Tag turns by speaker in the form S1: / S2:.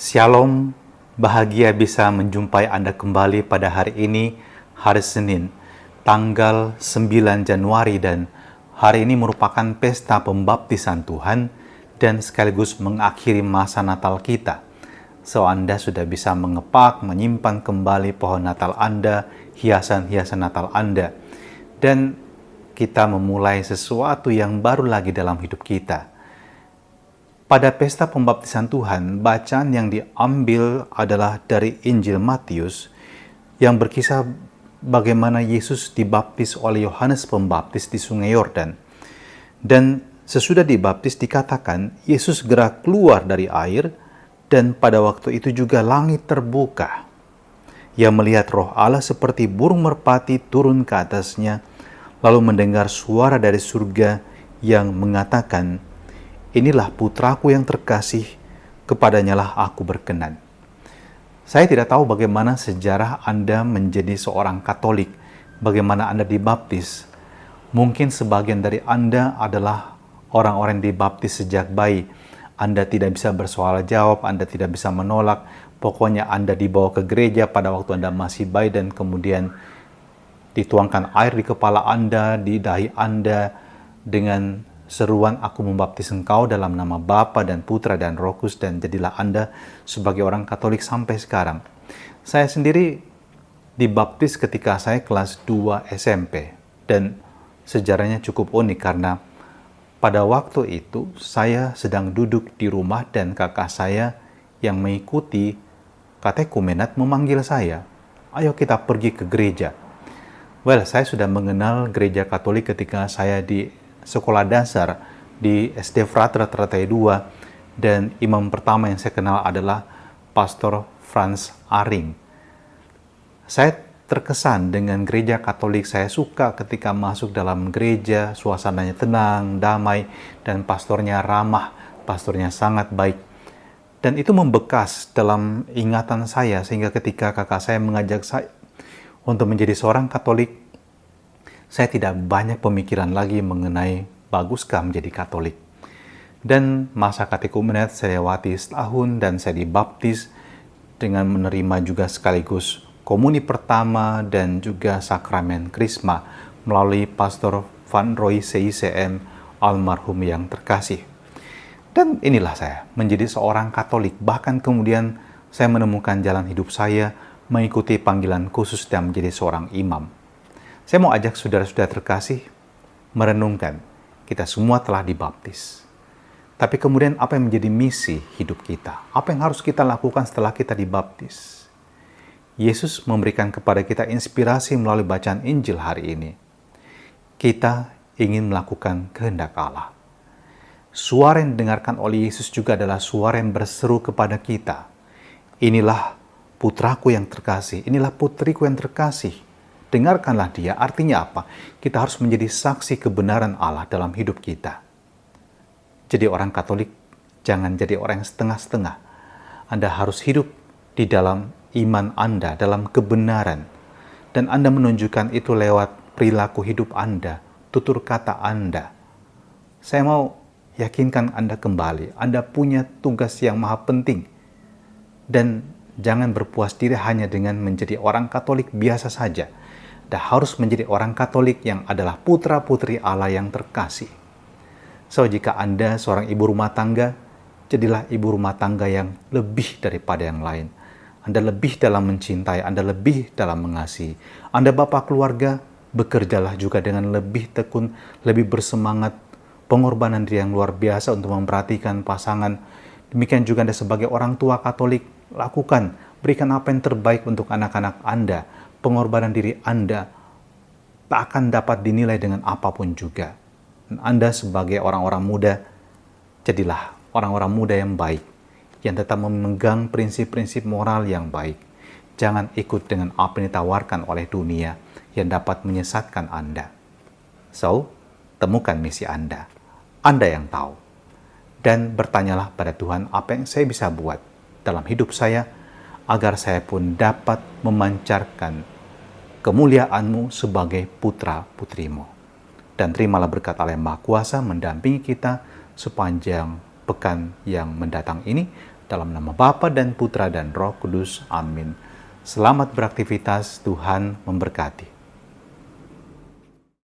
S1: Shalom, bahagia bisa menjumpai Anda kembali pada hari ini, hari Senin, tanggal 9 Januari, dan hari ini merupakan pesta pembaptisan Tuhan dan sekaligus mengakhiri masa Natal kita. So, Anda sudah bisa mengepak, menyimpan kembali pohon Natal Anda, hiasan-hiasan Natal Anda, dan kita memulai sesuatu yang baru lagi dalam hidup kita. Pada pesta pembaptisan Tuhan, bacaan yang diambil adalah dari Injil Matius yang berkisah bagaimana Yesus dibaptis oleh Yohanes Pembaptis di Sungai Yordan. Dan sesudah dibaptis dikatakan Yesus segera keluar dari air, dan pada waktu itu juga langit terbuka. Ia melihat Roh Allah seperti burung merpati turun ke atasnya, lalu mendengar suara dari surga yang mengatakan, "Inilah putraku yang terkasih, kepadanya lah aku berkenan." Saya tidak tahu bagaimana sejarah Anda menjadi seorang Katolik, bagaimana Anda dibaptis. Mungkin sebagian dari Anda adalah orang-orang yang dibaptis sejak bayi. Anda tidak bisa bersoal jawab, Anda tidak bisa menolak. Pokoknya Anda dibawa ke gereja pada waktu Anda masih bayi dan kemudian dituangkan air di kepala Anda, di dahi Anda dengan seruan, "Aku membaptis engkau dalam nama Bapa dan Putra dan Roh Kudus," dan jadilah Anda sebagai orang Katolik sampai sekarang. Saya sendiri dibaptis ketika saya kelas 2 SMP, dan sejarahnya cukup unik karena pada waktu itu saya sedang duduk di rumah dan kakak saya yang mengikuti katekumenat memanggil saya, "Ayo kita pergi ke gereja." Well, saya sudah mengenal gereja Katolik ketika saya di sekolah dasar di SD Frater Teratai 2, dan imam pertama yang saya kenal adalah Pastor Franz Aring. Saya terkesan dengan gereja Katolik. Saya suka ketika masuk dalam gereja, suasananya tenang, damai, dan pastornya ramah, pastornya sangat baik. Dan itu membekas dalam ingatan saya sehingga ketika kakak saya mengajak saya untuk menjadi seorang Katolik, saya tidak banyak pemikiran lagi mengenai baguskah menjadi Katolik. Dan masa katekumenet saya lewati setahun dan saya dibaptis dengan menerima juga sekaligus komuni pertama dan juga sakramen Krisma melalui Pastor Van Roy CICM almarhum yang terkasih. Dan inilah saya menjadi seorang Katolik, bahkan kemudian saya menemukan jalan hidup saya mengikuti panggilan khusus dan menjadi seorang imam. Saya mau ajak saudara-saudara terkasih merenungkan, kita semua telah dibaptis. Tapi kemudian apa yang menjadi misi hidup kita? Apa yang harus kita lakukan setelah kita dibaptis? Yesus memberikan kepada kita inspirasi melalui bacaan Injil hari ini. Kita ingin melakukan kehendak Allah. Suara yang didengarkan oleh Yesus juga adalah suara yang berseru kepada kita. "Inilah putraku yang terkasih, inilah putriku yang terkasih. Dengarkanlah dia." Artinya apa? Kita harus menjadi saksi kebenaran Allah dalam hidup kita. Jadi orang Katolik, jangan jadi orang yang setengah-setengah. Anda harus hidup di dalam iman Anda, dalam kebenaran. Dan Anda menunjukkan itu lewat perilaku hidup Anda, tutur kata Anda. Saya mau yakinkan Anda kembali, Anda punya tugas yang maha penting. Dan jangan berpuas diri hanya dengan menjadi orang Katolik biasa saja. Anda harus menjadi orang Katolik yang adalah putra-putri Allah yang terkasih. So, jika Anda seorang ibu rumah tangga, jadilah ibu rumah tangga yang lebih daripada yang lain. Anda lebih dalam mencintai, Anda lebih dalam mengasihi. Anda bapak keluarga, bekerjalah juga dengan lebih tekun, lebih bersemangat, pengorbanan diri yang luar biasa untuk memperhatikan pasangan. Demikian juga Anda sebagai orang tua Katolik, lakukan, berikan apa yang terbaik untuk anak-anak Anda. Pengorbanan diri Anda tak akan dapat dinilai dengan apapun juga. Dan Anda sebagai orang-orang muda, jadilah orang-orang muda yang baik, yang tetap memegang prinsip-prinsip moral yang baik. Jangan ikut dengan apa yang ditawarkan oleh dunia yang dapat menyesatkan Anda. So, temukan misi Anda. Anda yang tahu. Dan bertanyalah pada Tuhan, apa yang saya bisa buat dalam hidup saya, agar saya pun dapat memancarkan kemuliaan-Mu sebagai putra-putrimu. Dan terimalah berkat Allah yang Maha Kuasa mendampingi kita sepanjang pekan yang mendatang ini, Dalam nama Bapa dan Putra dan Roh Kudus. Amin. Selamat beraktivitas, Tuhan memberkati.